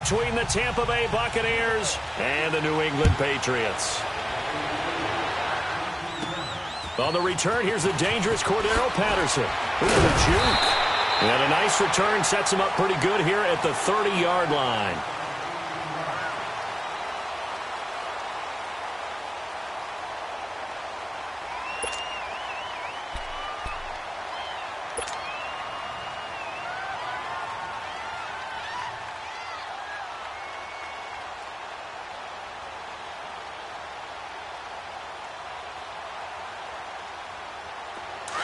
between the Tampa Bay Buccaneers and the New England Patriots. On the return, here's the dangerous Cordero Patterson. Look at the juke. And a nice return sets him up pretty good here at the 30-yard line.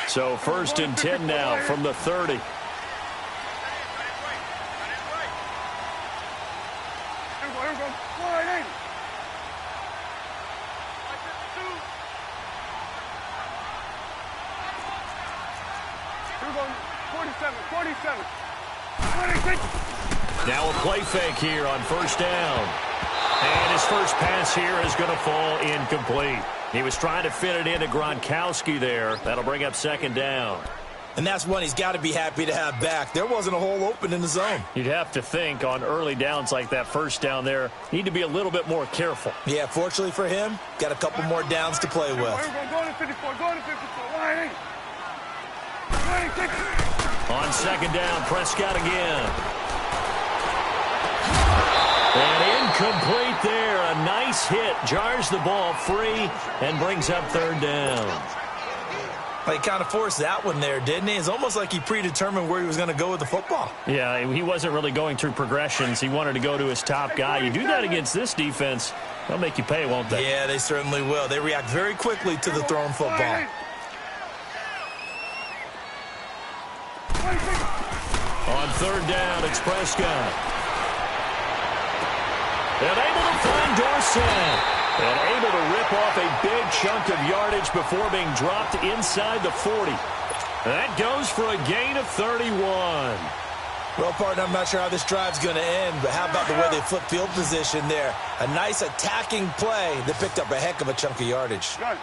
So 1st and 10 now from the 30. Now a play fake here on 1st down. And his first pass here is going to fall incomplete. He was trying to fit it into Gronkowski there. That'll bring up 2nd down. And that's one he's got to be happy to have back. There wasn't a hole open in the zone. You'd have to think on early downs like that 1st down there, need to be a little bit more careful. Yeah, fortunately for him, got a couple more downs to play with. On 2nd down, Prescott again. And incomplete there. A nice hit. Jars the ball free and brings up 3rd down. He kind of forced that one there, didn't he? It's almost like he predetermined where he was going to go with the football. Yeah, he wasn't really going through progressions. He wanted to go to his top guy. You do that against this defense, they'll make you pay, won't they? Yeah, they certainly will. They react very quickly to the thrown football. On 3rd down, it's Prescott. And able to find Dorsett. And able to rip off a big chunk of yardage before being dropped inside the 40. That goes for a gain of 31. Well, partner, I'm not sure how this drive's going to end, but how about the way they flip field position there? A nice attacking play that picked up a heck of a chunk of yardage. Here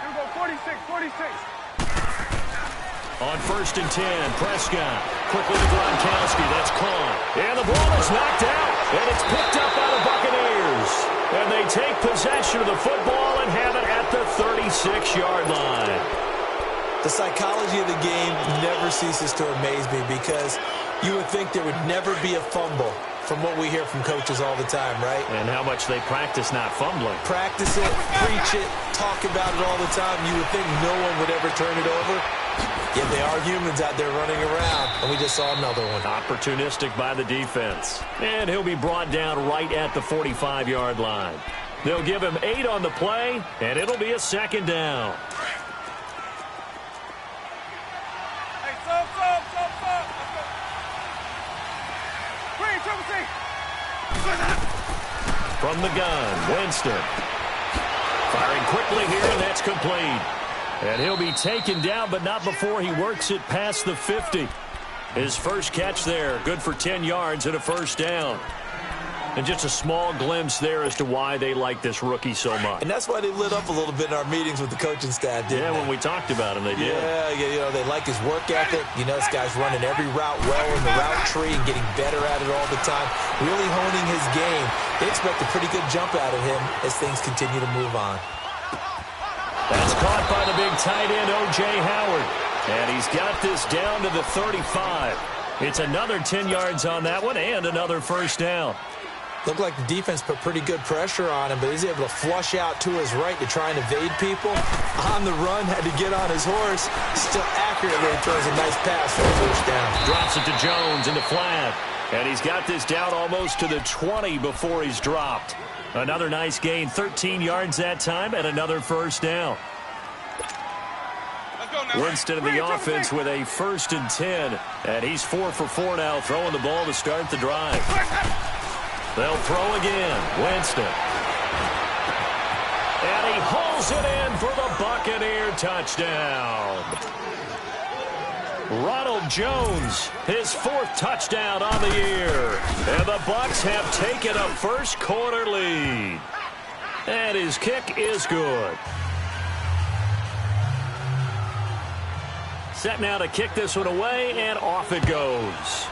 we go, 46. On 1st and 10, Prescott. Quickly to Gronkowski. That's caught. And the ball is knocked out. And it's picked up by the Buccaneers. And they take possession of the football and have it at the 36-yard line. The psychology of the game never ceases to amaze me because you would think there would never be a fumble from what we hear from coaches all the time, right? And how much they practice not fumbling. Practice it, preach it, talk about it all the time. You would think no one would ever turn it over. Yet they are humans out there running around, and we just saw another one. Opportunistic by the defense. And he'll be brought down right at the 45-yard line. They'll give him 8 on the play, and it'll be a 2nd down. Hey, stop. From the gun, Winston. Firing quickly here, and that's complete. And he'll be taken down, but not before he works it past the 50. His first catch there, good for 10 yards and a 1st down. And just a small glimpse there as to why they like this rookie so much. And that's why they lit up a little bit in our meetings with the coaching staff, didn't they? Yeah, when we talked about him, they did. Yeah, they like his work ethic. You know, this guy's running every route well in the route tree and getting better at it all the time. Really honing his game. They expect a pretty good jump out of him as things continue to move on. That's caught by the big tight end, O.J. Howard. And he's got this down to the 35. It's another 10 yards on that one and another 1st down. Looked like the defense put pretty good pressure on him, but he's able to flush out to his right to try and evade people. On the run, had to get on his horse. Still accurately throws a nice pass for a 1st down. Drops it to Jones in the flat. And he's got this down almost to the 20 before he's dropped. Another nice gain, 13 yards that time, and another 1st down. Winston in the offense with a 1st and 10. And he's 4 for 4 now, throwing the ball to start the drive. They'll throw again. Winston. And he hauls it in for the Buccaneer touchdown. Ronald Jones, his 4th touchdown on the year. And the Bucs have taken a first quarter lead. And his kick is good. Set now to kick this one away, and off it goes.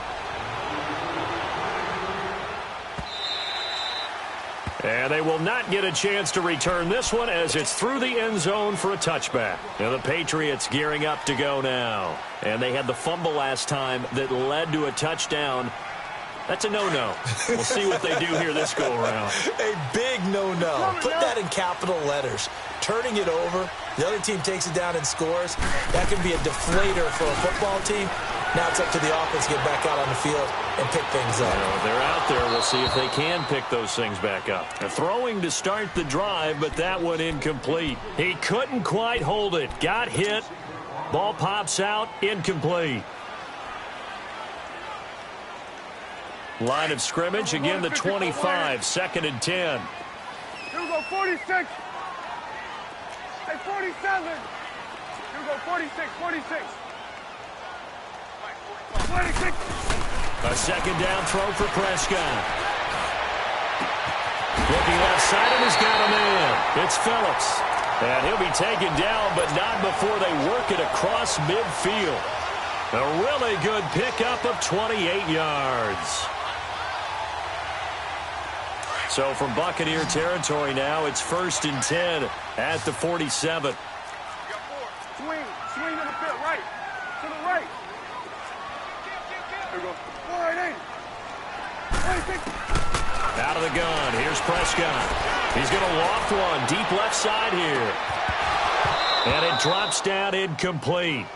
And they will not get a chance to return this one as it's through the end zone for a touchback. Now the Patriots gearing up to go now. And they had the fumble last time that led to a touchdown. That's a no-no. We'll see what they do here this go-around. A big no-no. Put that in capital letters. Turning it over, the other team takes it down and scores. That can be a deflator for a football team. Now it's up to the offense to get back out on the field and pick things up. If they're out there, we'll see if they can pick those things back up. A throwing to start the drive, but that one incomplete. He couldn't quite hold it. Got hit. Ball pops out. Incomplete. Line of scrimmage, again the 25, 2nd and 10. Here we go, 46. Hey, 47. Here we go, 46, 46. 46. A second down throw for Prescott. Looking left side and he's got a man. It's Phillips. And he'll be taken down, but not before they work it across midfield. A really good pickup of 28 yards. So from Buccaneer territory now, it's 1st and 10 at the 47. Swing to the field, right. To the right. There we go. 480. 26. Out of the gun. Here's Prescott. He's going to loft one deep left side here. And it drops down incomplete.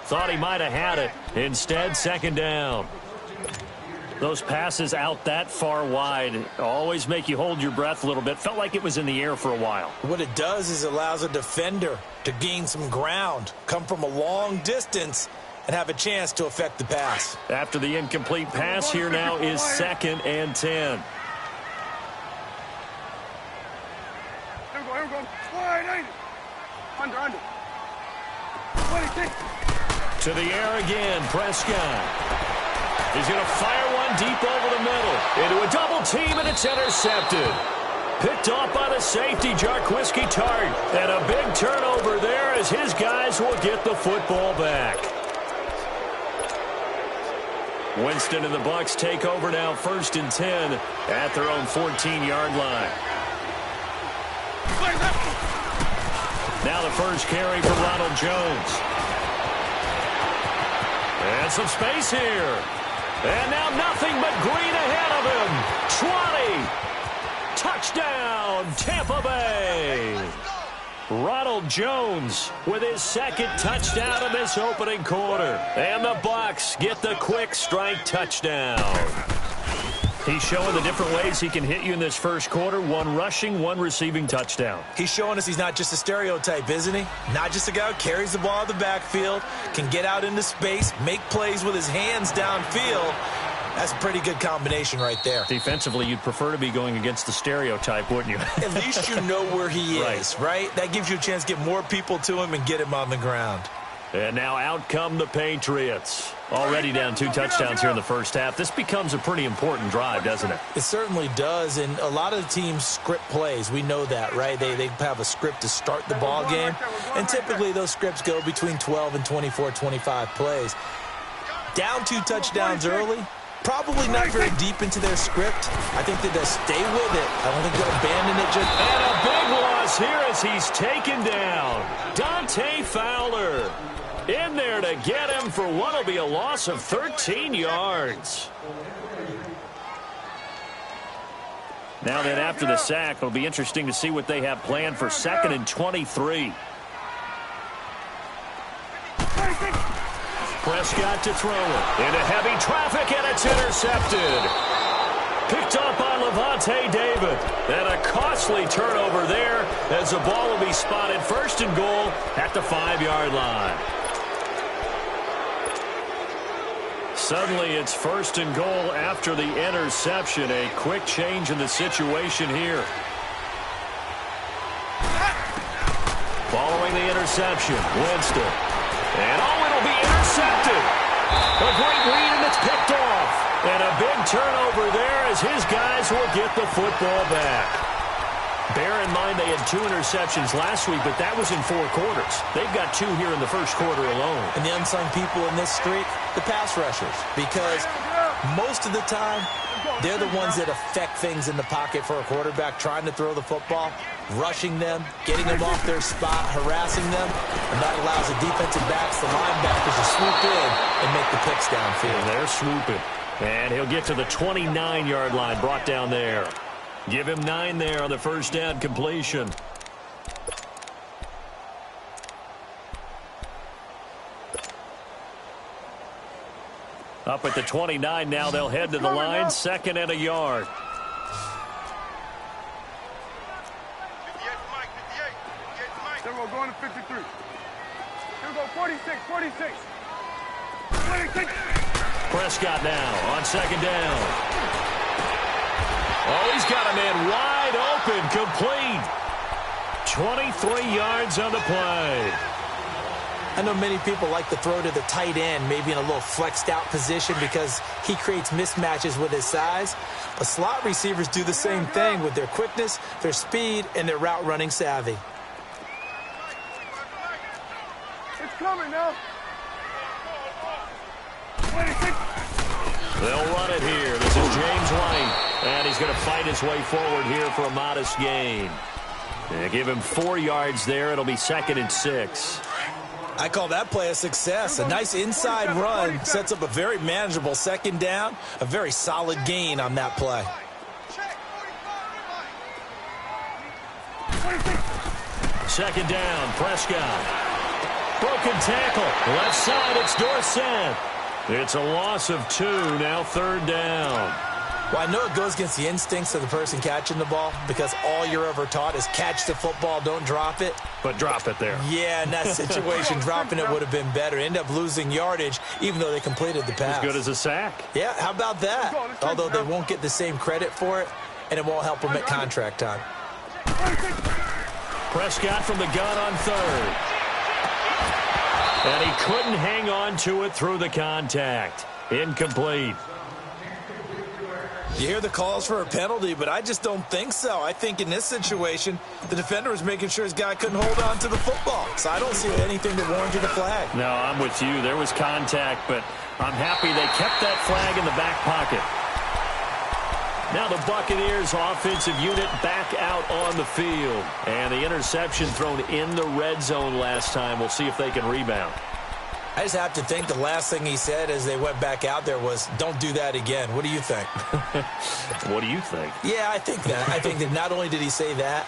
Thought he might have had it. Instead, 2nd down. Those passes out that far wide always make you hold your breath a little bit. Felt like it was in the air for a while. What it does is it allows a defender to gain some ground, come from a long distance, and have a chance to affect the pass. After the incomplete pass, here now is 2nd and 10. Here we go. 480. Under. 26. To the air again, Prescott. He's going to fire one deep over the middle. Into a double team, and it's intercepted. Picked off by the safety, Jarquiski Tart. And a big turnover there as his guys will get the football back. Winston and the Bucs take over now, 1st and 10 at their own 14-yard line. Now the first carry for Ronald Jones. And some space here. And now nothing but green ahead of him. 20. Touchdown, Tampa Bay. Ronald Jones with his 2nd touchdown of this opening quarter. And the Bucs get the quick strike touchdown. He's showing the different ways he can hit you in this first quarter. 1 rushing, 1 receiving touchdown. He's showing us he's not just a stereotype, isn't he? Not just a guy who carries the ball in the backfield, can get out into space, make plays with his hands downfield. That's a pretty good combination right there. Defensively, you'd prefer to be going against the stereotype, wouldn't you? At least you know where he is, right? That gives you a chance to get more people to him and get him on the ground. And now out come the Patriots. Already down 2 touchdowns here in the first half. This becomes a pretty important drive, doesn't it? It certainly does, and a lot of the teams script plays. We know that, right? They have a script to start the ball game, and typically those scripts go between 12 and 24, 25 plays. Down 2 touchdowns early, probably not very deep into their script. I think that they'll stay with it. I don't think they'll abandon it. And a big loss here as he's taken down. Dante Fowler in there to get him for what will be a loss of 13 yards. Now then, after the sack, it'll be interesting to see what they have planned for 2nd and 23. Prescott to throw it. Into heavy traffic, and it's intercepted. Picked up by Levante David. And a costly turnover there as the ball will be spotted 1st and goal at the 5-yard line. Suddenly it's 1st and goal after the interception. A quick change in the situation here. Following the interception, Winston. And it'll be intercepted. A great read, and it's picked off. And a big turnover there as his guys will get the football back. Bear in mind they had 2 interceptions last week, but that was in 4 quarters. They've got 2 here in the first quarter alone. And the unsung people in this streak, the pass rushers. Because Most of the time, they're the ones that affect things in the pocket for a quarterback, trying to throw the football, rushing them, getting them off their spot, harassing them, and that allows the defensive backs, the linebackers, to swoop in and make the picks downfield. And they're swooping. And he'll get to the 29-yard line, brought down there. Give him 9 there on the first down completion. Up at the 29 now, they'll head to the line, 2nd and a yard. Then we're going to 53. Here we go, 46, 46. 26. Prescott now on 2nd down. Oh, he's got a man wide open, complete. 23 yards on the play. I know many people like to throw to the tight end, maybe in a little flexed out position because he creates mismatches with his size. But slot receivers do the same thing with their quickness, their speed, and their route running savvy. It's coming now. 26. They'll run it here. This is James White. And he's going to fight his way forward here for a modest gain. They give him 4 yards there. It'll be 2nd and 6. I call that play a success. A nice inside run sets up a very manageable 2nd down. A very solid gain on that play. 2nd down, Prescott. Broken tackle. Left side, it's Dorsett. It's a loss of 2, now 3rd down. Well, I know it goes against the instincts of the person catching the ball because all you're ever taught is catch the football, don't drop it. But drop it there. Yeah, in that situation, dropping it would have been better. End up losing yardage, even though they completed the pass. As good as a sack. Yeah, how about that? Although they won't get the same credit for it, and it won't help them at contract time. Prescott from the gun on 3rd. And he couldn't hang on to it through the contact. Incomplete. You hear the calls for a penalty, but I just don't think so. I think in this situation, the defender was making sure his guy couldn't hold on to the football. So I don't see anything that warranted a flag. No, I'm with you. There was contact, but I'm happy they kept that flag in the back pocket. Now the Buccaneers offensive unit back out on the field. And the interception thrown in the red zone last time. We'll see if they can rebound. I just have to think the last thing he said as they went back out there was, don't do that again. What do you think? What do you think? Yeah, I think that. I think that not only did he say that,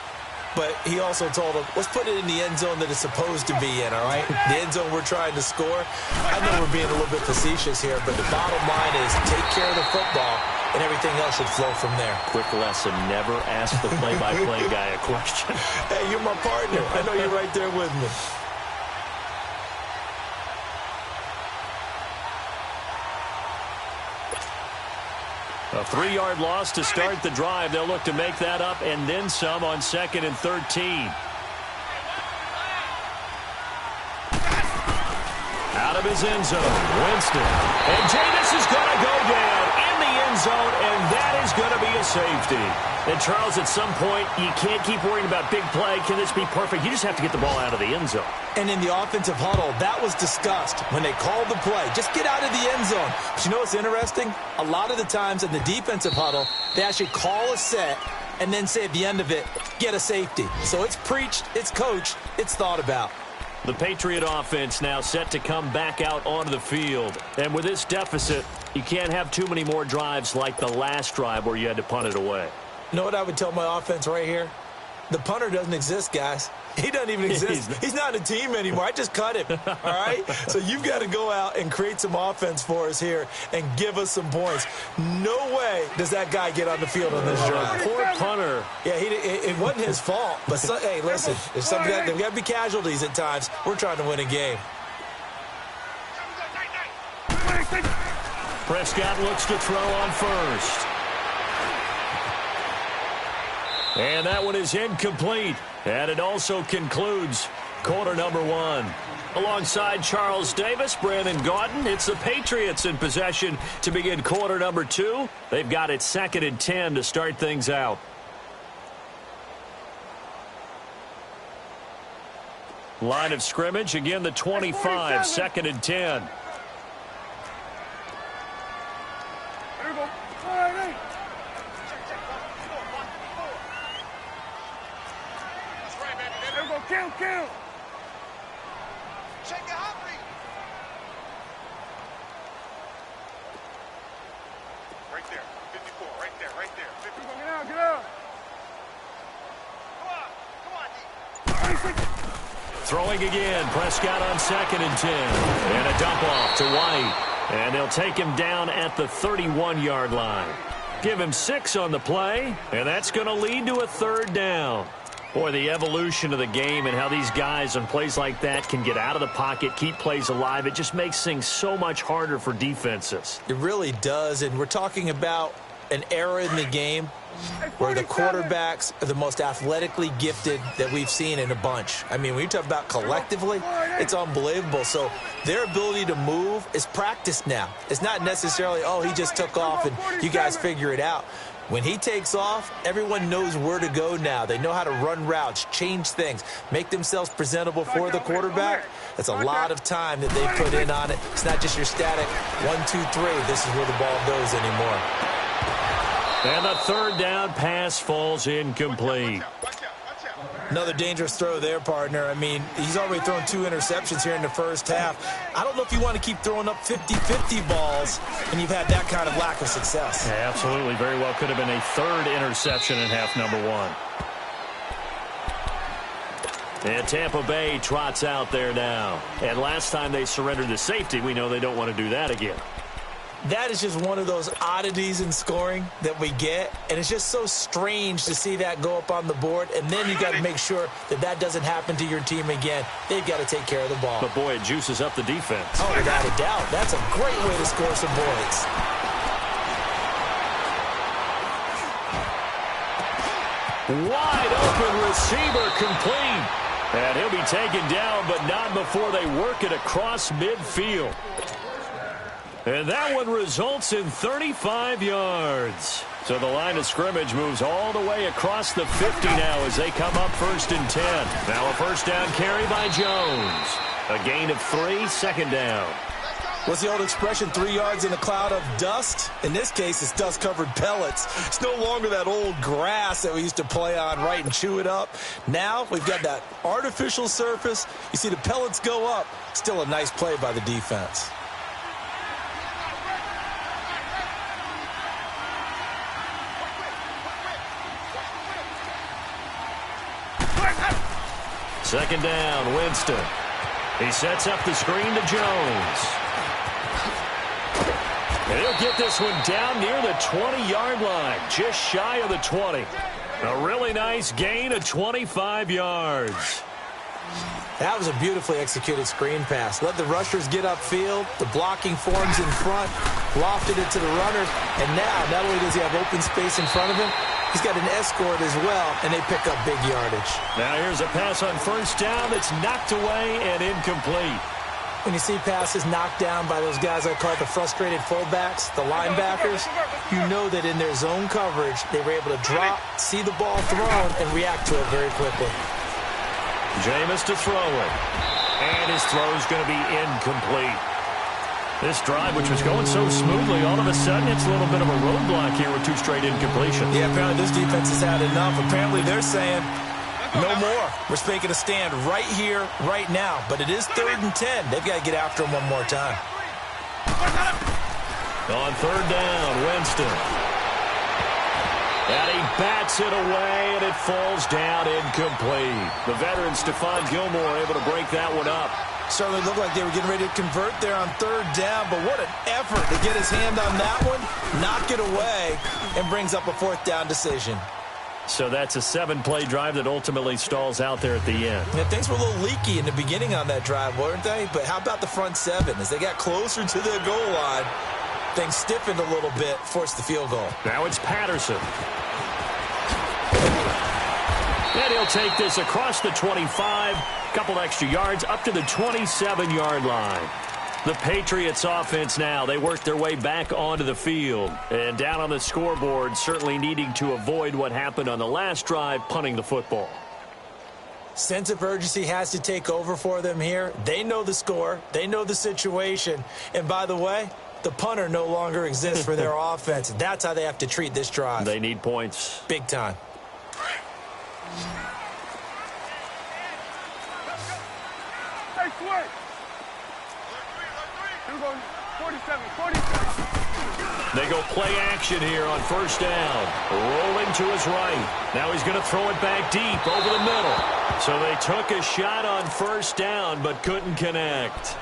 but he also told him, let's put it in the end zone that it's supposed to be in, all right? The end zone we're trying to score. I know we're being a little bit facetious here, but the bottom line is take care of the football, and everything else should flow from there. Quick lesson, never ask the play-by-play guy a question. Hey, you're my partner. I know you're right there with me. A 3-yard loss to start the drive. They'll look to make that up and then some on 2nd and 13. Out of his end zone, Winston. And Jameis is going to go down in the end zone, and that is going to be a safety. And, Charles, at some point, you can't keep worrying about big play. Can this be perfect? You just have to get the ball out of the end zone. And in the offensive huddle, that was discussed when they called the play. Just get out of the end zone. But you know what's interesting? A lot of the times in the defensive huddle, they actually call a set and then say at the end of it, get a safety. So it's preached, it's coached, it's thought about. The Patriot offense now set to come back out onto the field. And with this deficit, you can't have too many more drives like the last drive where you had to punt it away. You know what I would tell my offense right here? The punter doesn't exist, guys. He doesn't even exist. He's not a team anymore. I just cut him, all right? So you've got to go out and create some offense for us here and give us some points. No way does that guy get on the field on this drive. Poor punter. Yeah, it wasn't his fault. But, hey, listen, there's got to be casualties at times. We're trying to win a game. Prescott looks to throw on first. And that one is incomplete. And it also concludes quarter number 1. Alongside Charles Davis, Brandon Gaudin, it's the Patriots in possession to begin quarter number 2. They've got it 2nd and 10 to start things out. Line of scrimmage, again the 25, 2nd and 10. Kill. Check it out, Reed. Right there. 54. Right there. 54. Get out. Come on, D. Throwing again. Prescott on 2nd and 10. And a dump off to White. And they'll take him down at the 31-yard line. Give him 6 on the play, and that's going to lead to a 3rd down. Boy, the evolution of the game and how these guys on plays like that can get out of the pocket, keep plays alive, it just makes things so much harder for defenses. It really does, and we're talking about an era in the game where the quarterbacks are the most athletically gifted that we've seen in a bunch. I mean, when you talk about collectively, it's unbelievable. So their ability to move is practiced now. It's not necessarily, oh, he just took off and you guys figure it out. When he takes off, everyone knows where to go now. They know how to run routes, change things, make themselves presentable for the quarterback. That's a lot of time that they put in on it. It's not just your static 1, 2, 3. This is where the ball goes anymore. And the 3rd down pass falls incomplete. Another dangerous throw there, partner. I mean, he's already thrown 2 interceptions here in the first half. I don't know if you want to keep throwing up 50-50 balls, and you've had that kind of lack of success. Yeah, absolutely. Very well could have been a 3rd interception in half number 1. And Tampa Bay trots out there now. And last time they surrendered the safety, we know they don't want to do that again. That is just one of those oddities in scoring that we get, and it's just so strange to see that go up on the board, and then you got to make sure that that doesn't happen to your team again. They've got to take care of the ball. But, boy, it juices up the defense. Oh, without a doubt. That's a great way to score some points. Wide open receiver complete. And he'll be taken down, but not before they work it across midfield. And that one results in 35 yards. So the line of scrimmage moves all the way across the 50 now as they come up 1st and 10. Now a 1st down carry by Jones. A gain of 3, 2nd down. What's the old expression, 3 yards in a cloud of dust? In this case, it's dust-covered pellets. It's no longer that old grass that we used to play on, right, and chew it up. Now we've got that artificial surface. You see the pellets go up. Still a nice play by the defense. Second down, Winston. He sets up the screen to Jones. And he'll get this one down near the 20-yard line, just shy of the 20. A really nice gain of 25 yards. That was a beautifully executed screen pass. Let the rushers get upfield. The blocking forms in front. Lofted it to the runners. And now, not only does he have open space in front of him, he's got an escort as well, and they pick up big yardage. Now here's a pass on 1st down that's knocked away and incomplete. When you see passes knocked down by those guys I call the frustrated fullbacks, the linebackers, you know that in their zone coverage, they were able to drop, see the ball thrown, and react to it very quickly. Jameis to throw it. And his throw is going to be incomplete. This drive, which was going so smoothly, all of a sudden it's a little bit of a roadblock here with 2 straight incompletions. Yeah, apparently this defense has had enough. Apparently they're saying, no more. We're making a stand right here, right now. But it is 3rd and 10. They've got to get after him one more time. On 3rd down, Winston. And he bats it away, and it falls down incomplete. The veteran Stephon Gilmore able to break that one up. Certainly looked like they were getting ready to convert there on 3rd down, but what an effort to get his hand on that one, knock it away, and brings up a 4th down decision. So that's a 7-play drive that ultimately stalls out there at the end. Yeah, things were a little leaky in the beginning on that drive, weren't they? But how about the front 7? As they got closer to the goal line, things stiffened a little bit, forced the field goal. Now it's Patterson. And he'll take this across the 25, couple extra yards up to the 27-yard line. The Patriots offense now, they work their way back onto the field. And down on the scoreboard, certainly needing to avoid what happened on the last drive, punting the football. Sense of urgency has to take over for them here. They know the score. They know the situation. And by the way, the punter no longer exists for their offense. That's how they have to treat this drive. They need points. Big time. switch. Here we go, 47, 47. They go play action here on first down. Rolling to his right. Now he's going to throw it back deep over the middle. So they took a shot on first down but couldn't connect.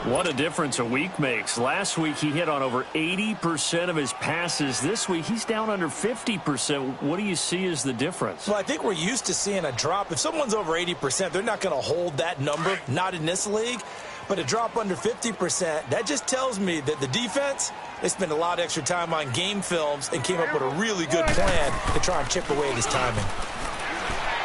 What a difference a week makes. Last week he hit on over 80% of his passes. This week he's down under 50%. What do you see as the difference? Well, I think we're used to seeing a drop. If someone's over 80%, they're not going to hold that number, not in this league. But a drop under 50%, that just tells me that the defense, they spent a lot of extra time on game films and came up with a really good plan to try and chip away at his timing.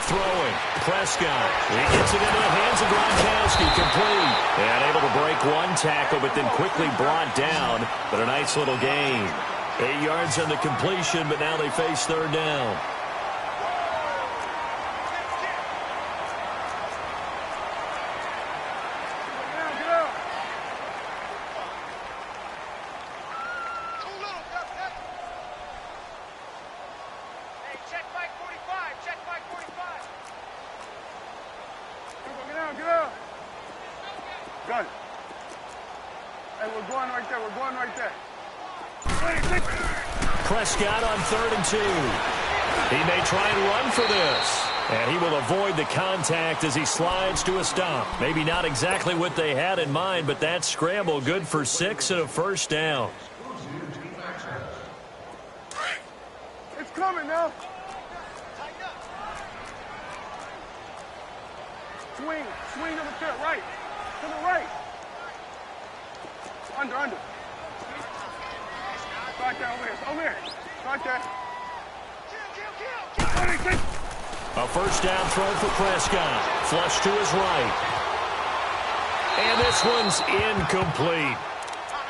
Throwing, Prescott. He gets it into the hands of Gronkowski, complete. And able to break one tackle, but then quickly brought down. But a nice little gain. 8 yards on the completion, but now they face third down. Gun. Hey, we're going right there. We're going right there. Prescott on 3rd and 2. He may try and run for this. And he will avoid the contact as he slides to a stop. Maybe not exactly what they had in mind, but that scramble good for 6 and a first down. It's coming now. Swing. Swing to the field. Right. To the right. Under. Right there, over here. Over here. Right there. A first down throw for Prescott. Flush to his right. And this one's incomplete.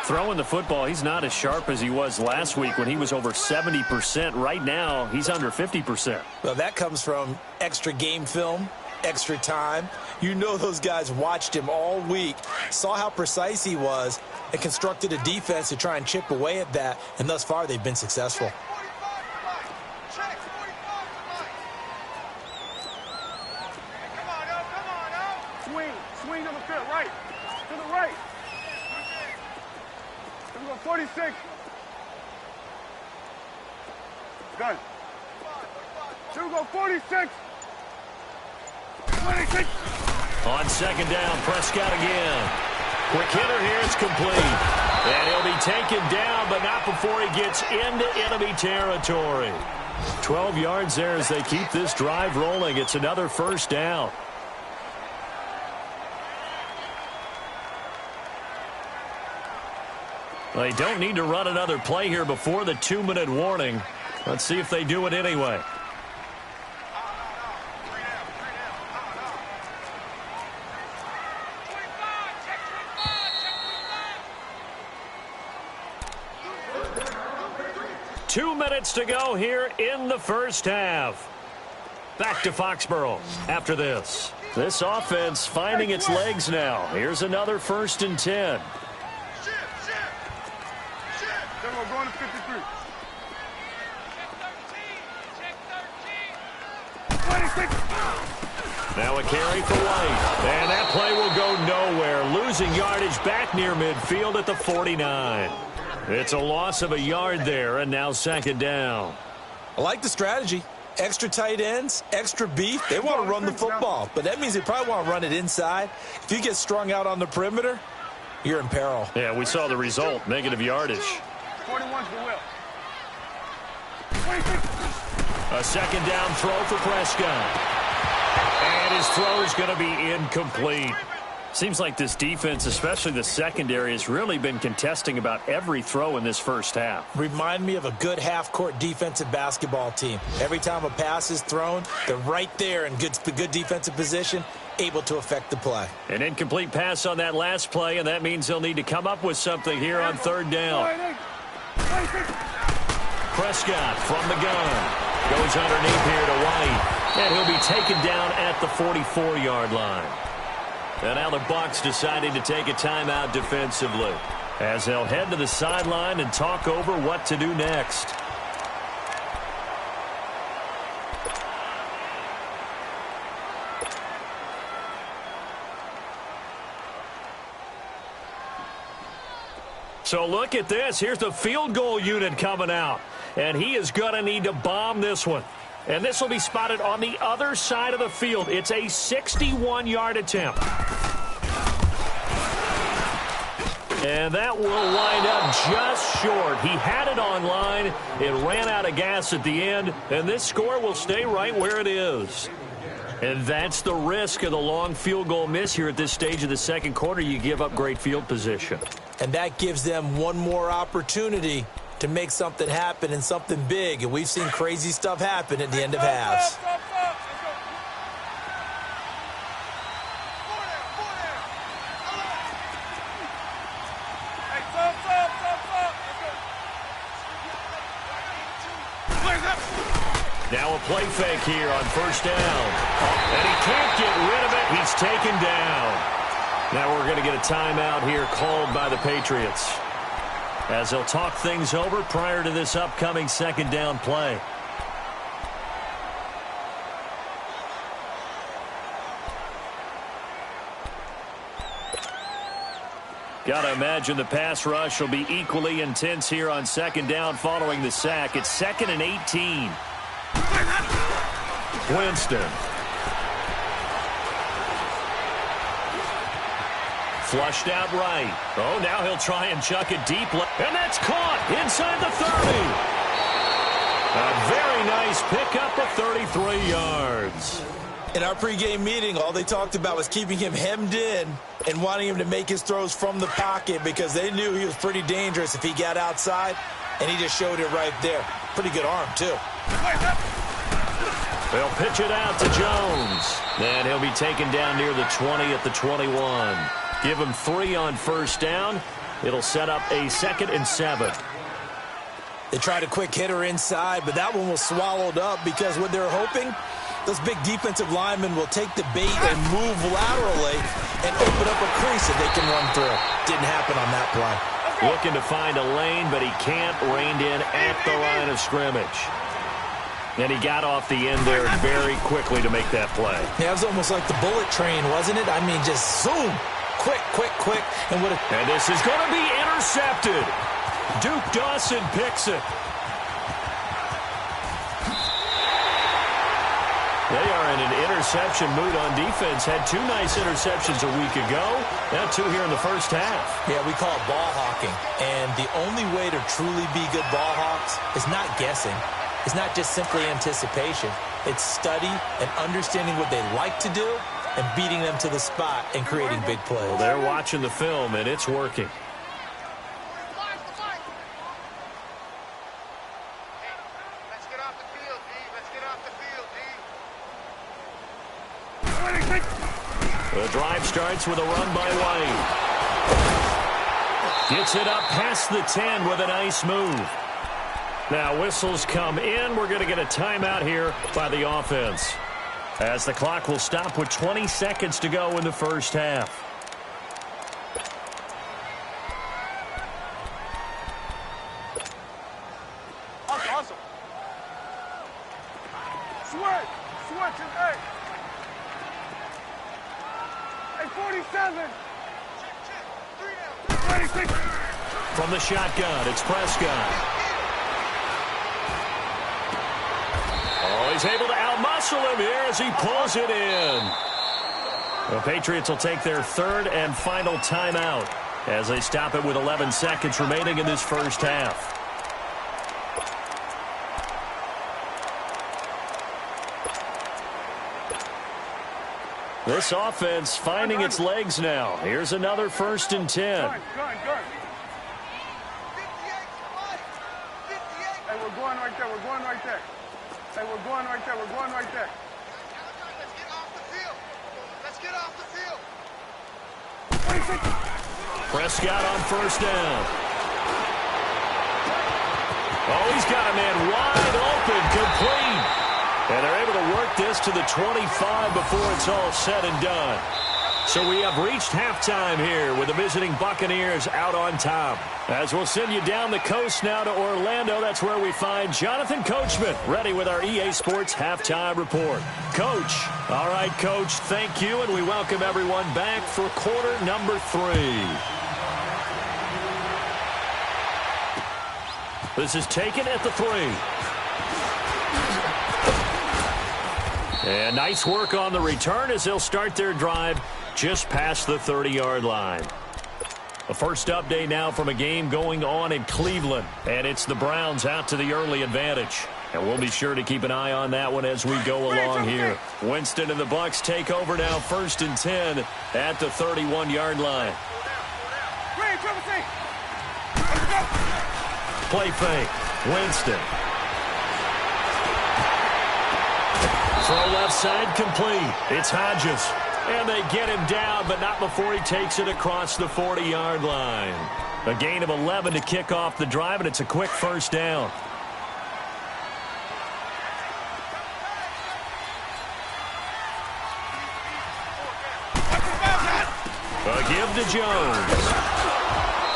Throwing the football, he's not as sharp as he was last week when he was over 70%. Right now, he's under 50%. Well, that comes from extra game film, extra time. You know those guys watched him all week, saw how precise he was, and constructed a defense to try and chip away at that, and thus far they've been successful. Swing to the field, right. To the right. Here we go, 46. Gun. Here we go, 46. 26. On second down, Prescott again. Quick hitter here, it's complete. And he'll be taken down, but not before he gets into enemy territory. 12 yards there as they keep this drive rolling. It's another first down. They don't need to run another play here before the 2-minute warning. Let's see if they do it anyway. Two minutes to go here in the first half. Back to Foxborough after this. This offense finding its legs now. Here's another 1st and 10. Then we're going to 53. 26. Now a carry for White. And that play will go nowhere. Losing yardage back near midfield at the 49. It's a loss of a yard there, and now second down. I like the strategy. Extra tight ends, extra beef. They want to run the football, but that means they probably want to run it inside. If you get strung out on the perimeter, you're in peril. Yeah, we saw the result, negative yardage. 41's the will. 26. A second down throw for Prescott. And his throw is going to be incomplete. Seems like this defense, especially the secondary, has really been contesting about every throw in this first half. Remind me of a good half-court defensive basketball team. Every time a pass is thrown, they're right there in good defensive position, able to affect the play. An incomplete pass on that last play, and that means they'll need to come up with something here on third down. Prescott from the gun. Goes underneath here to White. And he'll be taken down at the 44-yard line. And now the Bucs deciding to take a timeout defensively as they'll head to the sideline and talk over what to do next. So look at this. Here's the field goal unit coming out. And he is going to need to bomb this one. And this will be spotted on the other side of the field. It's a 61-yard attempt. And that will wind up just short. He had it on line. It ran out of gas at the end. And this score will stay right where it is. And that's the risk of the long field goal miss here at this stage of the second quarter. You give up great field position. And that gives them one more opportunity to make something happen and something big. And we've seen crazy stuff happen at the end of halves. Now a play fake here on first down. And he can't get rid of it. He's taken down. Now we're going to get a timeout here called by the Patriots, as they'll talk things over prior to this upcoming second down play. Got to imagine the pass rush will be equally intense here on second down following the sack. It's 2nd and 18. Winston. Flushed out right. Oh, now he'll try and chuck it deep. And that's caught inside the 30. A very nice pickup of 33 yards. In our pregame meeting, all they talked about was keeping him hemmed in and wanting him to make his throws from the pocket because they knew he was pretty dangerous if he got outside, and he just showed it right there. Pretty good arm, too. They'll pitch it out to Jones. And he'll be taken down near the 20 at the 21. Give him 3 on first down. It'll set up a 2nd and 7. They tried a quick hitter inside, but that one was swallowed up because what they're hoping, those big defensive linemen will take the bait and move laterally and open up a crease that they can run through. Didn't happen on that play. Looking to find a lane, but he can't. Reined in at the line of scrimmage. And he got off the end there very quickly to make that play. Yeah, it was almost like the bullet train, wasn't it? I mean, just zoom. Quick, quick, quick. And this is going to be intercepted. Duke Dawson picks it. They are in an interception mood on defense. Had 2 nice interceptions a week ago. Now 2 here in the first half. Yeah, we call it ball hawking. And the only way to truly be good ball hawks is not guessing. It's not just simply anticipation. It's study and understanding what they like to do and beating them to the spot and creating big plays. Well, they're watching the film, and it's working. Let's get off the field, D. Let's get off the field, D. The drive starts with a run by White. Gets it up past the 10 with a nice move. Now whistles come in. We're going to get a timeout here by the offense, as the clock will stop with 20 seconds to go in the first half. Awesome. Switch and hey. Hey, 47. 26. From the shotgun, it's Prescott. Oh, he's able to outmuscle him here as he pulls it in. The Patriots will take their 3rd and final timeout as they stop it with 11 seconds remaining in this first half. This offense finding its legs now. Here's another 1st and 10. Gun. Hey, we're going right there. Hey, we're going right there. Let's get off the field. Let's get off the field. 26. Prescott on first down. Oh, he's got a man wide open, complete. And they're able to work this to the 25 before it's all said and done. So we have reached halftime here with the visiting Buccaneers out on top. As we'll send you down the coast now to Orlando, that's where we find Jonathan Coachman ready with our EA Sports Halftime Report. Coach. All right, Coach, thank you, and we welcome everyone back for quarter number 3. This is taken at the 3. And nice work on the return as they'll start their drive just past the 30-yard line. The first update now from a game going on in Cleveland. And it's the Browns out to the early advantage. And we'll be sure to keep an eye on that one as we go along here. Winston and the Bucs take over now 1st and 10 at the 31-yard line. Play fake. Winston. Throw left side complete. It's Hodges. And they get him down, but not before he takes it across the 40-yard line. A gain of 11 to kick off the drive, and it's a quick first down. A give to Jones.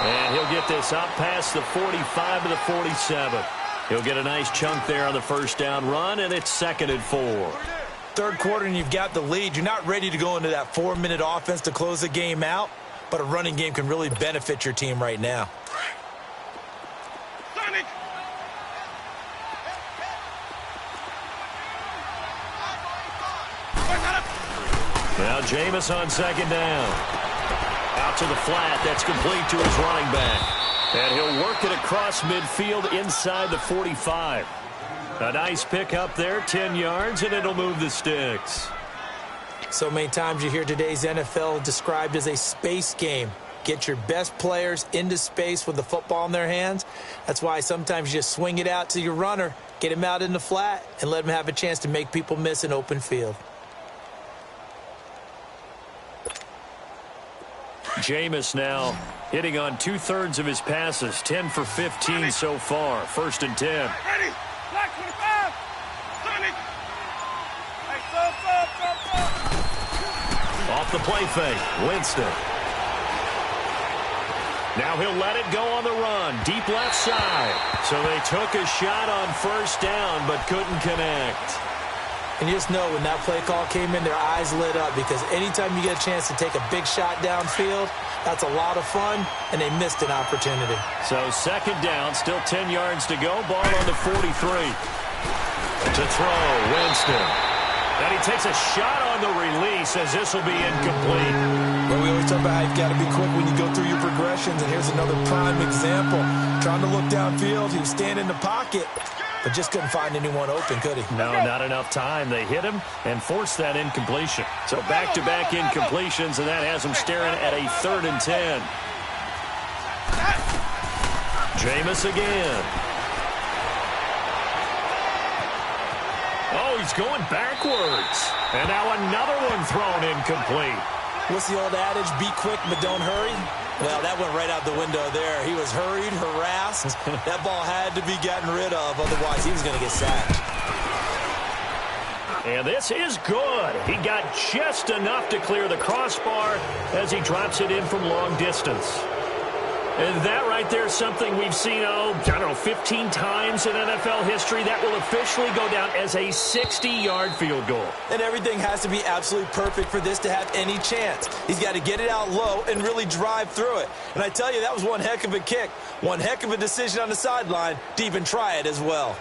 And he'll get this up past the 45 to the 47. He'll get a nice chunk there on the first down run, and it's 2nd and 4. Third quarter and you've got the lead. You're not ready to go into that 4-minute offense to close the game out, but a running game can really benefit your team right now. Now Jameis on 2nd down. Out to the flat. That's complete to his running back. And he'll work it across midfield inside the 45. A nice pick up there, 10 yards, and it'll move the sticks. So many times you hear today's NFL described as a space game. Get your best players into space with the football in their hands. That's why sometimes you just swing it out to your runner, get him out in the flat, and let him have a chance to make people miss an open field. Jameis now hitting on 2/3 of his passes, 10 for 15 so far. 1st and 10. Ready. Black 25. Sonic. Hey, Off the play fake. Winston. Now he'll let it go on the run. Deep left side. So they took a shot on 1st down but couldn't connect. And you just know when that play call came in, their eyes lit up because anytime you get a chance to take a big shot downfield, that's a lot of fun, and they missed an opportunity. So 2nd down, still 10 yards to go. Ball on the 43. To throw, Winston. And he takes a shot on the release as this will be incomplete. But we always talk about how you've got to be quick when you go through your progressions, and here's another prime example. Trying to look downfield, he was standing in the pocket, but just couldn't find anyone open, could he? No, not enough time. They hit him and forced that incompletion. So back-to-back incompletions, and that has him staring at a 3rd and 10. Jameis again. Oh, he's going backwards. And now another one thrown incomplete. What's the old adage? Be quick, but don't hurry? Well, that went right out the window there. He was hurried, harassed. That ball had to be gotten rid of, otherwise he was going to get sacked. And this is good. He got just enough to clear the crossbar as he drops it in from long distance. And that right there is something we've seen, 15 times in NFL history. That will officially go down as a 60-yard field goal. And everything has to be absolutely perfect for this to have any chance. He's got to get it out low and really drive through it. And I tell you, that was one heck of a kick. One heck of a decision on the sideline to even try it as well.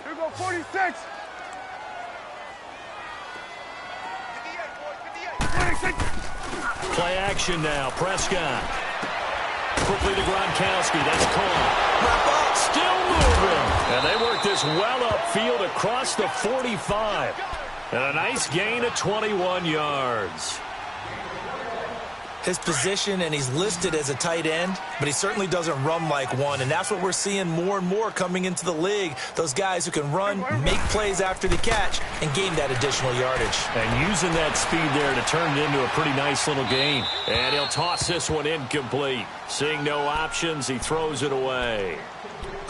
Here go 46. Play action now. Prescott. Quickly to Gronkowski. That's caught. Still moving. And they work this well upfield across the 45. And a nice gain of 21 yards. His position, and he's listed as a tight end, but he certainly doesn't run like one, and that's what we're seeing more and more coming into the league. Those guys who can run, make plays after the catch, and gain that additional yardage. And using that speed there to turn it into a pretty nice little gain. And he'll toss this one incomplete. Seeing no options, he throws it away.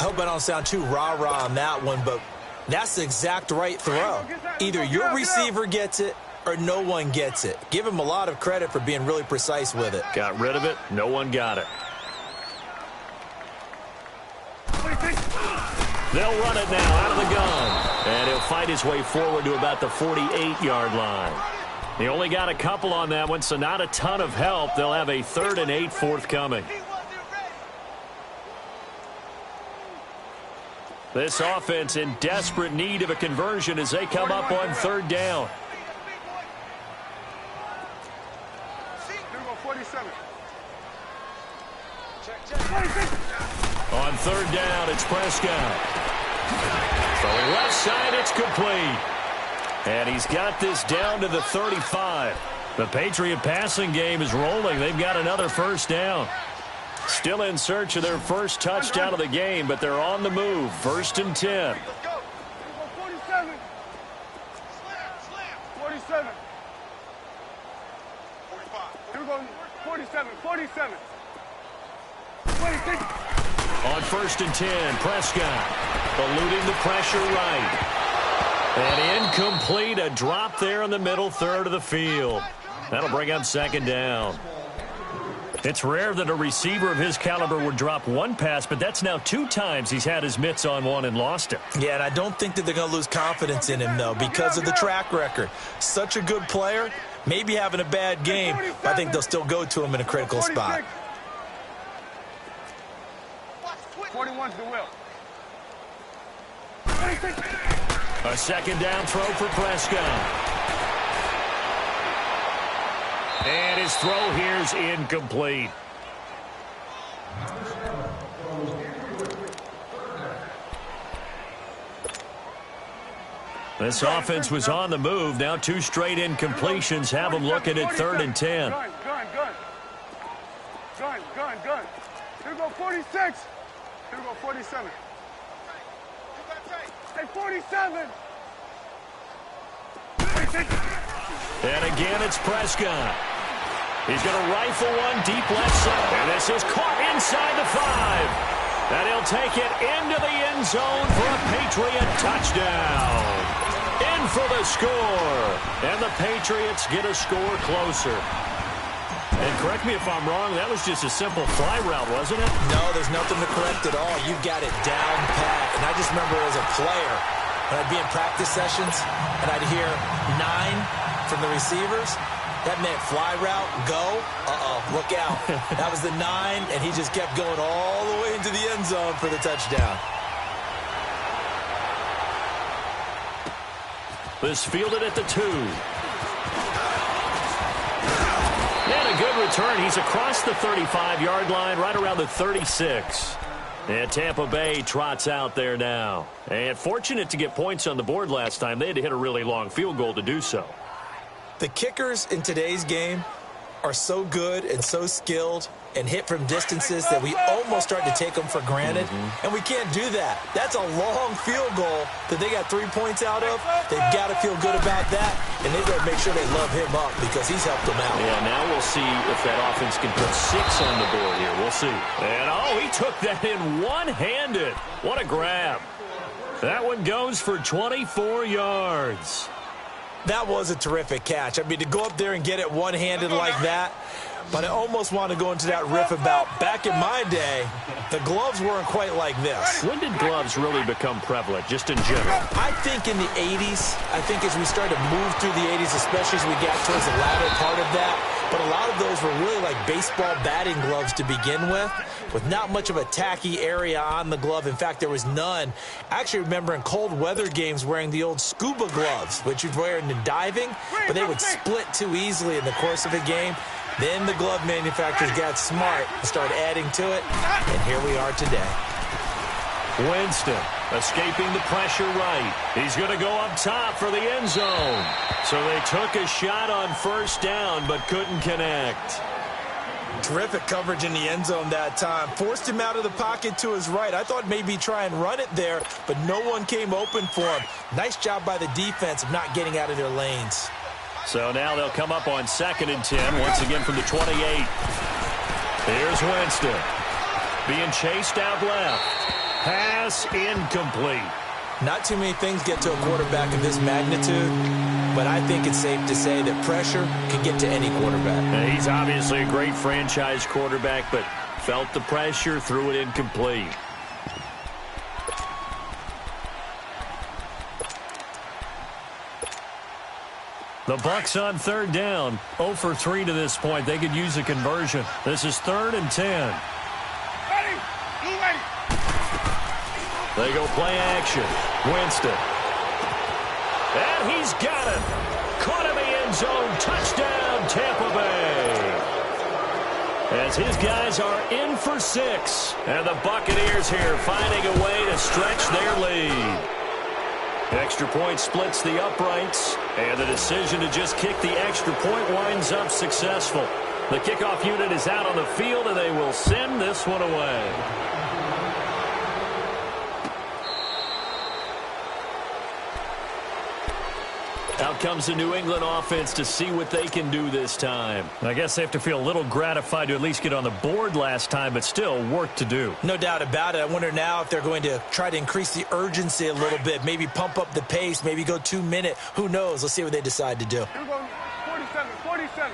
I hope I don't sound too rah-rah on that one, but that's the exact right throw. Either your receiver gets it, or no one gets it. Give him a lot of credit for being really precise with it. Got rid of it. No one got it. They'll run it now out of the gun. And he'll fight his way forward to about the 48-yard line. He only got a couple on that one, so not a ton of help. They'll have a 3rd and 8 forthcoming. This offense in desperate need of a conversion as they come up on 3rd down. 47. On 3rd down, it's Prescott. From the left side, it's complete. And he's got this down to the 35. The Patriot passing game is rolling. They've got another 1st down. Still in search of their first touchdown of the game, but they're on the move. 1st and 10. 47. 47. 45. Here we go. 47. 47. 26. On 1st and 10, Prescott eluding the pressure right. And incomplete, a drop there in the middle 3rd of the field. That'll bring up 2nd down. It's rare that a receiver of his caliber would drop one pass, but that's now 2 times he's had his mitts on one and lost it. Yeah, and I don't think that they're going to lose confidence in him, though, because of the track record. Such a good player, maybe having a bad game, but I think they'll still go to him in a critical spot. 41's the will. A 2nd down throw for Prescott. And his throw here's incomplete. This offense was on the move. Now 2 straight incompletions have them looking at 3rd and 10. Gun. Here we go, 46. Here we go, 47. Hey, 47. And again, it's Prescott. He's going to rifle one deep left side. And this is caught inside the 5. And he'll take it into the end zone for a Patriot touchdown. In for the score. And the Patriots get a score closer. And correct me if I'm wrong, that was just a simple fly route, wasn't it? No, there's nothing to correct at all. You've got it down pat. And I just remember as a player, when I'd be in practice sessions and I'd hear 9 from the receivers, that meant fly route, go, look out. That was the 9, and he just kept going all the way into the end zone for the touchdown. This fielded at the 2. And a good return. He's across the 35-yard line, right around the 36. And Tampa Bay trots out there now. And fortunate to get points on the board last time. They had to hit a really long field goal to do so. The kickers in today's game are so good and so skilled and hit from distances that we almost start to take them for granted. And we can't do that. That's a long field goal that they got 3 points out of. They've got to feel good about that, and they've got to make sure they love him up because he's helped them out. Yeah, now we'll see if that offense can put 6 on the board here. We'll see. And, he took that in one-handed. What a grab. That one goes for 24 yards. That was a terrific catch. I mean, to go up there and get it one-handed like that, but I almost want to go into that riff about back in my day, the gloves weren't quite like this. When did gloves really become prevalent, just in general? I think in the 80s. I think as we started to move through the 80s, especially as we got towards the latter part of that, but a lot of those were really like baseball batting gloves to begin with not much of a tacky area on the glove. In fact, there was none. I actually remember in cold weather games wearing the old scuba gloves, which you'd wear in diving, but they would split too easily in the course of a game. Then the glove manufacturers got smart and started adding to it, and here we are today. Winston escaping the pressure right. He's going to go up top for the end zone. So they took a shot on 1st down but couldn't connect. Terrific coverage in the end zone that time. Forced him out of the pocket to his right. I thought maybe try and run it there, but no one came open for him. Nice job by the defense of not getting out of their lanes. So now they'll come up on 2nd and 10, once again from the 28. Here's Winston. Being chased out left. Pass incomplete. Not too many things get to a quarterback of this magnitude, but I think it's safe to say that pressure can get to any quarterback. He's obviously a great franchise quarterback, but felt the pressure, threw it incomplete. The Bucs on third down, 0 for 3 to this point. They could use a conversion. This is 3rd and 10. Ready. You ready. They go play action. Winston. And he's got it. Caught in the end zone. Touchdown, Tampa Bay. As his guys are in for 6. And the Buccaneers here finding a way to stretch their lead. Extra point splits the uprights. And the decision to just kick the extra point winds up successful. The kickoff unit is out on the field, and they will send this one away. Out comes the New England offense to see what they can do this time. I guess they have to feel a little gratified to at least get on the board last time, but still work to do. No doubt about it. I wonder now if they're going to try to increase the urgency a little bit, maybe pump up the pace, maybe go 2-minute. Who knows? Let's see what they decide to do. Here we go 47, 47.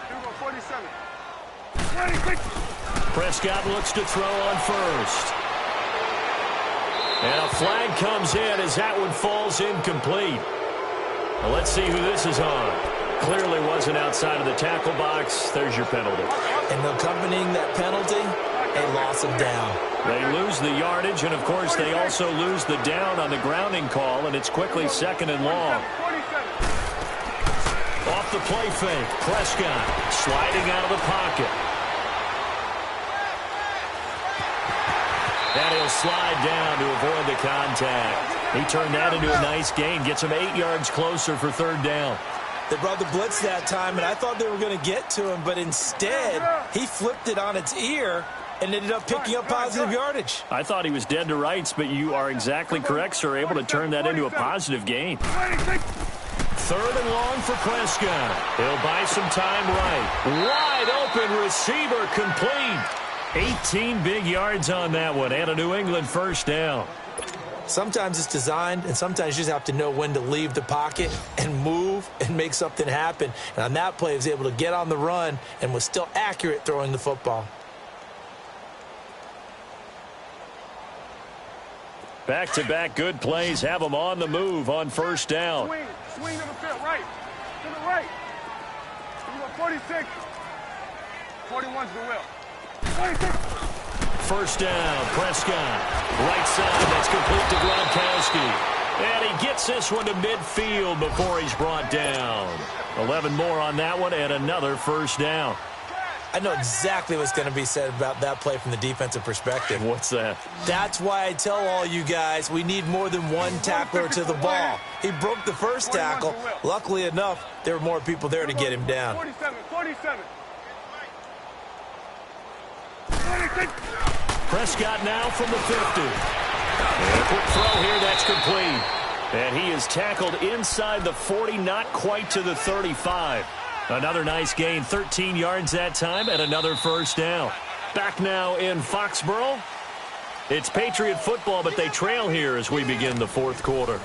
Here we go 47. 26. Prescott looks to throw on first. And a flag comes in as that one falls incomplete. Well, let's see who this is on. Clearly wasn't outside of the tackle box. There's your penalty. And accompanying that penalty, a loss of down. They lose the yardage, and, of course, they also lose the down on the grounding call, and it's quickly 2nd and long. 47. Off the play fake, Prescott sliding out of the pocket. And he'll slide down to avoid the contact. He turned that into a nice gain. Gets him 8 yards closer for 3rd down. They brought the blitz that time, and I thought they were going to get to him, but instead, he flipped it on its ear and ended up picking up positive yardage. I thought he was dead to rights, but you are exactly correct, sir. Able to turn that into a positive gain. 3rd and long for Prescott. He'll buy some time right. Wide open receiver complete. 18 big yards on that one, and a New England 1st down. Sometimes it's designed, and sometimes you just have to know when to leave the pocket and move and make something happen. And on that play, he was able to get on the run and was still accurate throwing the football. Back-to-back good plays have them on the move on 1st down. Swing to the field, right. To the right. Here we go 46. 41's the will. 46. 1st down, Prescott. Right side, that's complete to Gronkowski. And he gets this one to midfield before he's brought down. 11 more on that one, and another 1st down. I know exactly what's going to be said about that play from the defensive perspective. What's that? That's why I tell all you guys we need more than one tackler to the ball. He broke the first tackle. Luckily enough, there were more people there to get him down. 47, 47. Prescott now from the 50. And a quick throw here, that's complete. And he is tackled inside the 40, not quite to the 35. Another nice gain, 13 yards that time, and another 1st down. Back now in Foxborough. It's Patriot football, but they trail here as we begin the 4th quarter.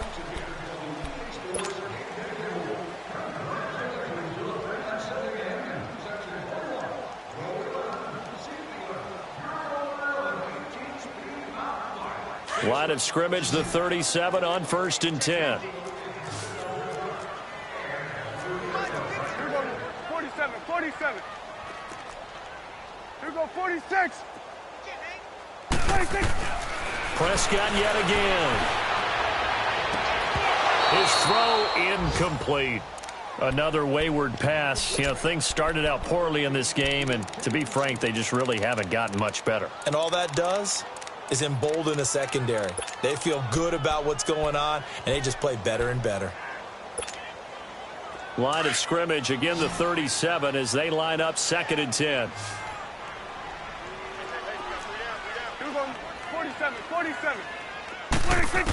Line of scrimmage, the 37 on 1st and 10. Here we go 47, 47. Here we go 46. 46. Prescott yet again. His throw incomplete. Another wayward pass. You know, things started out poorly in this game, and to be frank, they just really haven't gotten much better. And all that does is embolden the secondary. They feel good about what's going on, and they just play better and better. Line of scrimmage, again the 37 as they line up 2nd and 10. Here we go 47, 47. 46.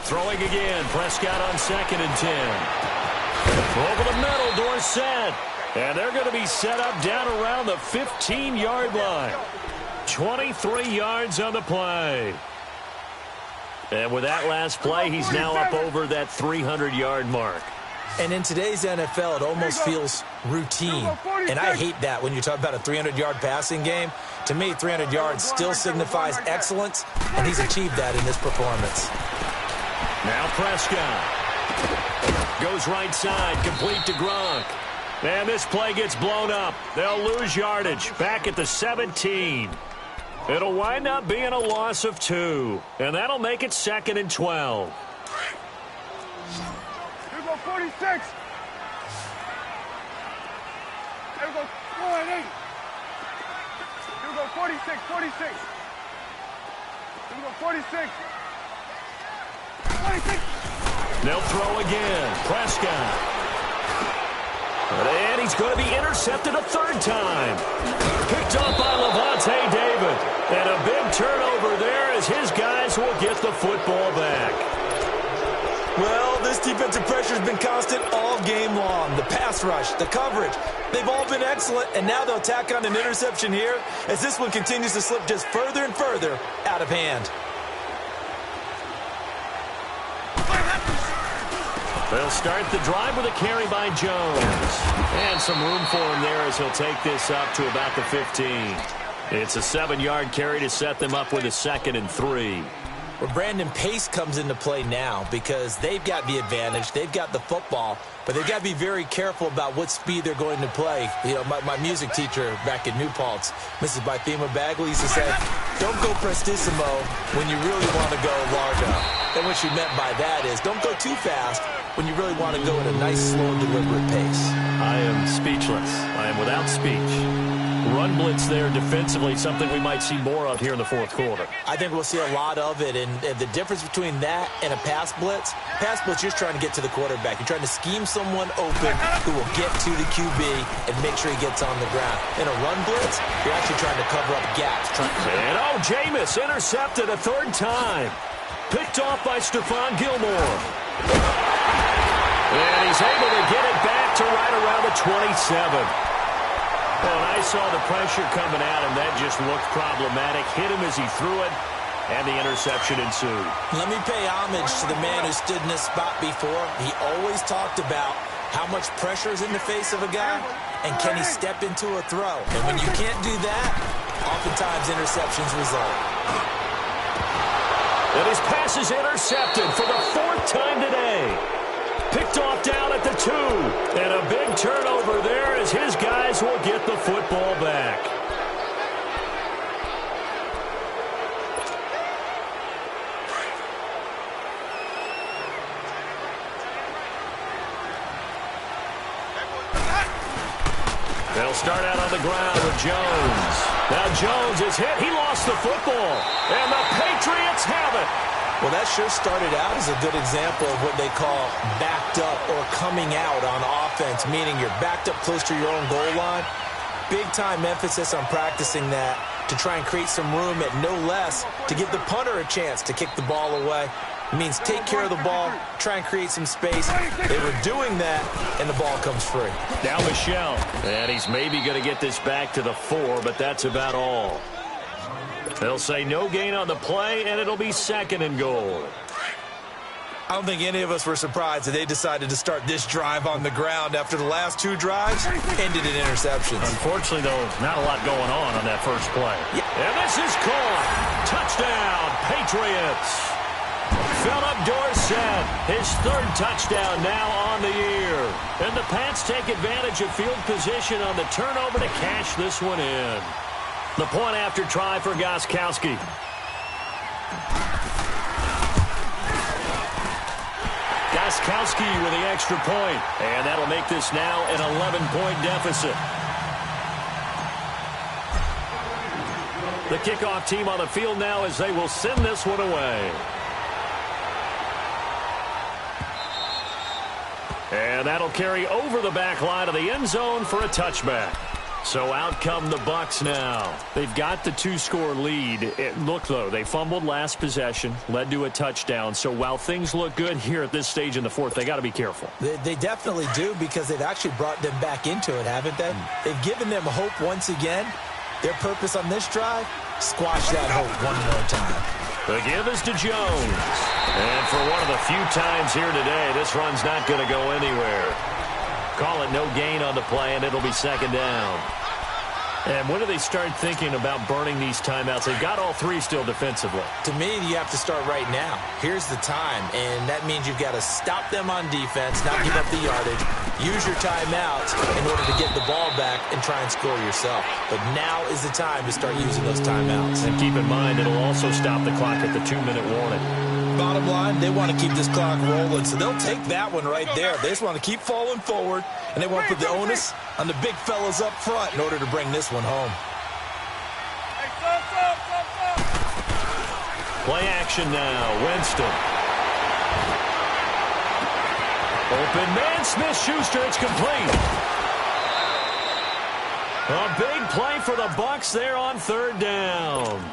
Throwing again, Prescott on 2nd and 10. Over the middle, Dorsett. And they're going to be set up down around the 15-yard line. 23 yards on the play. And with that last play, he's now up over that 300-yard mark. And in today's NFL, it almost feels routine. And I hate that when you talk about a 300-yard passing game. To me, 300 yards still signifies excellence, and he's achieved that in this performance. Now Prescott. Goes right side, complete to Gronk. And this play gets blown up. They'll lose yardage. Back at the 17. It'll wind up being a loss of 2. And that'll make it 2nd and 12. Here go 46. Here go 48. Here go 46, 46. Here go 46. 46. They'll throw again. Prescott. And he's going to be intercepted a 3rd time. Picked off by Levante David. And a big turnover there as his guys will get the football back. Well, this defensive pressure has been constant all game long. The pass rush, the coverage, they've all been excellent. And now they'll tack on an interception here as this one continues to slip just further and further out of hand. They'll start the drive with a carry by Jones. And some room for him there as he'll take this up to about the 15. It's a 7-yard carry to set them up with a 2nd and 3. Well, Brandon, pace comes into play now because they've got the advantage. They've got the football, but they've got to be very careful about what speed they're going to play. You know, my music teacher back in New Paltz, Mrs. Bythema Bagley, used to say, don't go prestissimo when you really want to go largo. And what she meant by that is don't go too fast when you really want to go at a nice, slow, deliberate pace. I am speechless. I am without speech. Run blitz there defensively, something we might see more of here in the 4th quarter. I think we'll see a lot of it, and the difference between that and a pass blitz, you're trying to get to the quarterback. You're trying to scheme someone open who will get to the QB and make sure he gets on the ground. In a run blitz, you're actually trying to cover up gaps. And Jameis intercepted a 3rd time. Picked off by Stephon Gilmore. And he's able to get it back to right around the 27. Well, I saw the pressure coming at him. That just looked problematic. Hit him as he threw it, and the interception ensued. Let me pay homage to the man who stood in this spot before. He always talked about how much pressure is in the face of a guy, and can he step into a throw. And when you can't do that, oftentimes interceptions result. And his pass is intercepted for the 4th time today. Picked off down at the 2. And a big turnover there as his guys will get the football back. They'll start out on the ground with Jones. Now Jones is hit. He lost the football. And the Patriots have it. Well, that sure started out as a good example of what they call backed up or coming out on offense, meaning you're backed up close to your own goal line. Big-time emphasis on practicing that to try and create some room at no less to give the punter a chance to kick the ball away. It means take care of the ball, try and create some space. They were doing that, and the ball comes free. Now Michelle. And he's maybe going to get this back to the 4, but that's about all. They'll say no gain on the play, and it'll be 2nd and goal. I don't think any of us were surprised that they decided to start this drive on the ground after the last 2 drives ended in interceptions. Unfortunately, though, not a lot going on that first play. Yeah. And this is caught. Touchdown, Patriots. Philip Dorsett, his 3rd touchdown now on the year. And the Pats take advantage of field position on the turnover to cash this one in. The point after try for Gostkowski. Gostkowski with the extra point. And that'll make this now an 11-point deficit. The kickoff team on the field now as they will send this one away. And that'll carry over the back line of the end zone for a touchback. So out come the Bucs now. They've got the 2-score lead. Look, though, they fumbled last possession, led to a touchdown. So while things look good here at this stage in the 4th, they got to be careful. They definitely do because they've actually brought them back into it, haven't they? They've given them hope once again. Their purpose on this drive, squash that hope one more time. The give is to Jones. And for one of the few times here today, this run's not going to go anywhere. Call it no gain on the play, and it'll be 2nd down. And when do they start thinking about burning these timeouts? They've got all three still defensively. To me, you have to start right now. Here's the time, and that means you've got to stop them on defense, not give up the yardage, use your timeouts in order to get the ball back and try and score yourself. But now is the time to start using those timeouts. And keep in mind, it'll also stop the clock at the 2-minute warning. Bottom line, they want to keep this clock rolling, so they'll take that one right there. They just want to keep falling forward, and they want to put the onus on the big fellas up front in order to bring this one home. Play action now. Winston. Open man, Smith-Schuster. It's complete. A big play for the Bucs there on 3rd down.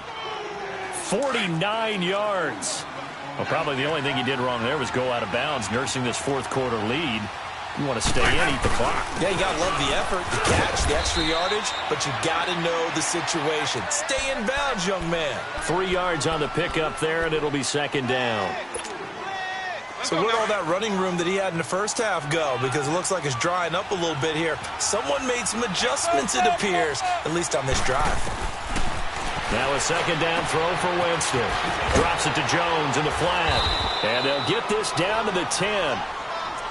49 yards. Well, probably the only thing he did wrong there was go out of bounds, nursing this 4th quarter lead. You want to stay in, eat the clock. Yeah, you got to love the effort, the catch, the extra yardage, but you got to know the situation. Stay in bounds, young man. 3 yards on the pickup there, and it'll be 2nd down. So where'd all that running room that he had in the first half go? Because it looks like it's drying up a little bit here. Someone made some adjustments, it appears, at least on this drive. Now a 2nd down throw for Winston. Drops it to Jones in the flat. And they'll get this down to the 10.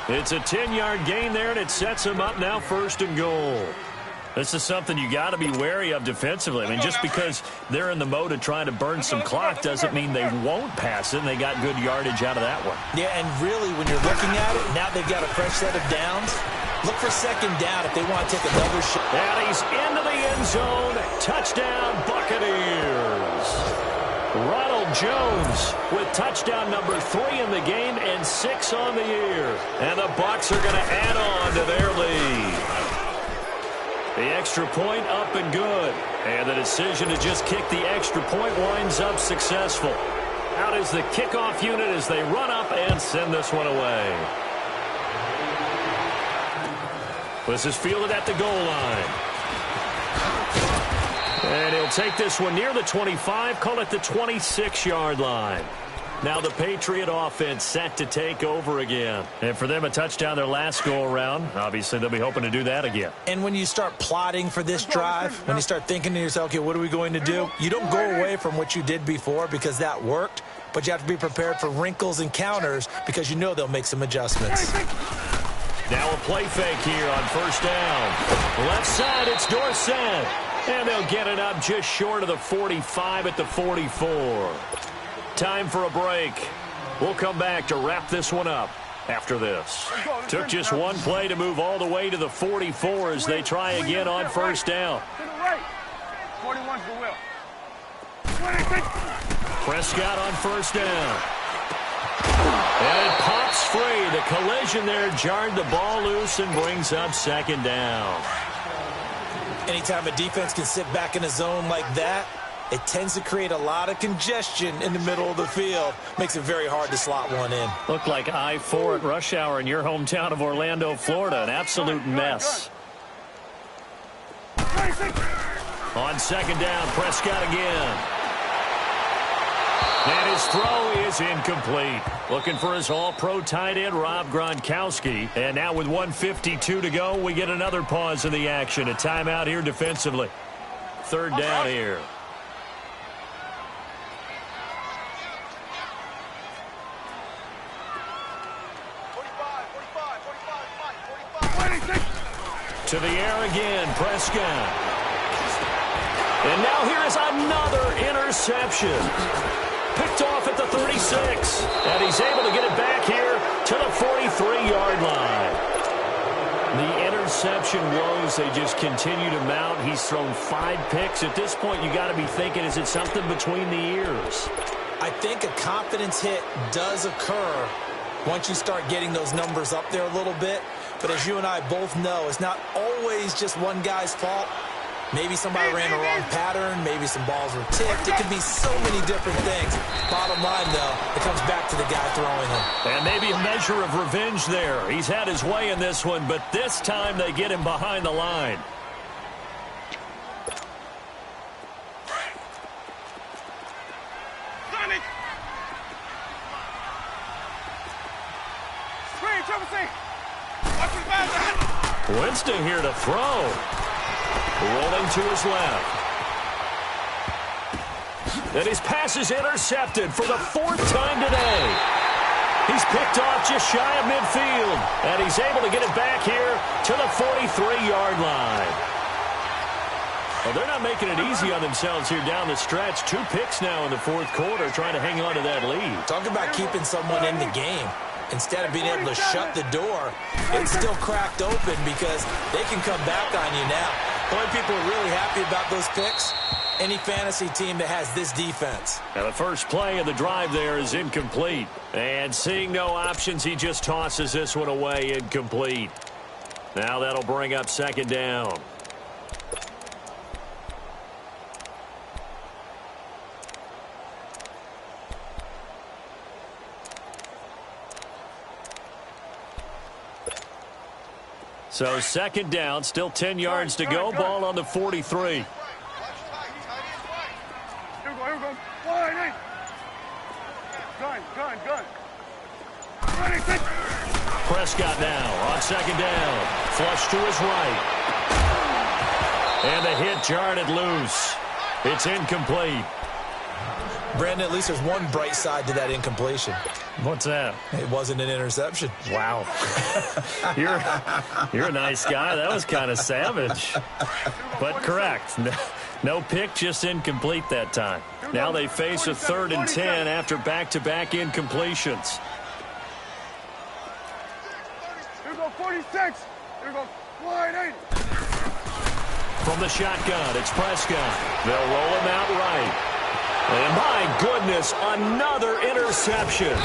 It's a 10-yard gain there, and it sets them up now 1st and goal. This is something you got to be wary of defensively. I mean, just because they're in the mode of trying to burn some clock doesn't mean they won't pass it, and they got good yardage out of that one. Yeah, and really, when you're looking at it, now they've got a fresh set of downs. Look for 2nd down if they want to take another shot. And he's into the end zone. Touchdown, Buccaneers. Ronald Jones with touchdown number 3 in the game and 6 on the year. And the Bucs are going to add on to their lead. The extra point up and good. And the decision to just kick the extra point winds up successful. Out is the kickoff unit as they run up and send this one away. This is fielded at the goal line. And he'll take this one near the 25, call it the 26-yard line. Now the Patriot offense set to take over again. And for them, a touchdown their last go-around. Obviously, they'll be hoping to do that again. And when you start plotting for this drive, when you start thinking to yourself, okay, what are we going to do? You don't go away from what you did before because that worked, but you have to be prepared for wrinkles and counters because you know they'll make some adjustments. Now a play fake here on 1st down. Left side, it's Dorsett. And they'll get it up just short of the 45 at the 44. Time for a break. We'll come back to wrap this one up after this. Took just one play to move all the way to the 44 as they try again on 1st down. 41's the will. Prescott on 1st down. And it pops free. The collision there jarred the ball loose and brings up 2nd down. Anytime a defense can sit back in a zone like that, it tends to create a lot of congestion in the middle of the field. Makes it very hard to slot one in. Looked like I-4 at rush hour in your hometown of Orlando, Florida. An absolute mess. On 2nd down, Prescott again. And his throw is incomplete. Looking for his all-pro tight end, Rob Gronkowski. And now with 1:52 to go, we get another pause in the action. A timeout here defensively. 3rd down here. To the air again, Prescott. And now here is another interception. Picked off at the 36. And he's able to get it back here to the 43-yard line. The interception woes, they just continue to mount. He's thrown 5 picks. At this point, you got to be thinking, is it something between the ears? I think a confidence hit does occur once you start getting those numbers up there a little bit. But as you and I both know, it's not always just one guy's fault. Maybe somebody ran the wrong pattern. Maybe some balls were tipped. It could be so many different things. Bottom line, though, it comes back to the guy throwing them. And maybe a measure of revenge there. He's had his way in this one, but this time they get him behind the line. Watch his back. Winston here to throw. Rolling to his left. And his pass is intercepted for the 4th time today. He's picked off just shy of midfield. And he's able to get it back here to the 43-yard line. Well, they're not making it easy on themselves here down the stretch. 2 picks now in the 4th quarter trying to hang on to that lead. Talk about keeping someone in the game. Instead of being able to shut the door, it's still cracked open because they can come back on you now. The only people are really happy about those picks, any fantasy team that has this defense. Now the first play of the drive there is incomplete. And seeing no options, he just tosses this one away, incomplete. Now that'll bring up 2nd down. So 2nd down, still 10 yards to go. Ball on the 43. Here we go. Wide eight. Gun. Prescott now on 2nd down. Flush to his right. And the hit jarred it loose. It's incomplete. Brandon, at least there's one bright side to that incompletion. What's that? It wasn't an interception. Wow. You're a nice guy. That was kind of savage. But correct. No pick, just incomplete that time. Now they face a 3rd and 10 after back-to-back incompletions. Here we go, 46. Here we go, wide eight. From the shotgun, it's Prescott. They'll roll him out right. And my goodness, another interception.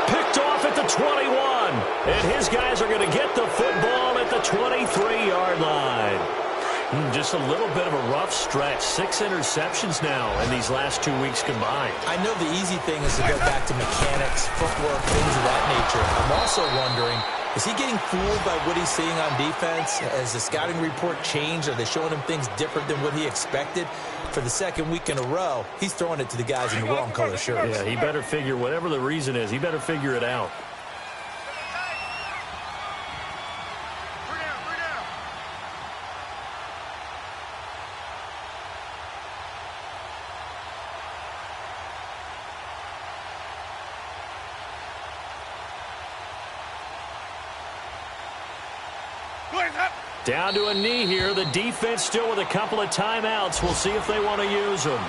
Picked off at the 21. And his guys are going to get the football at the 23-yard line. Just a little bit of a rough stretch. 6 interceptions now in these last 2 weeks combined. I know the easy thing is to go back to mechanics, footwork, things of that nature. I'm also wondering, is he getting fooled by what he's seeing on defense? Has the scouting report changed? Are they showing him things different than what he expected? For the 2nd week in a row, he's throwing it to the guys in the wrong color shirts. Yeah, he better figure, whatever the reason is, he better figure it out. Down to a knee here. The defense still with a couple of timeouts. We'll see if they want to use them.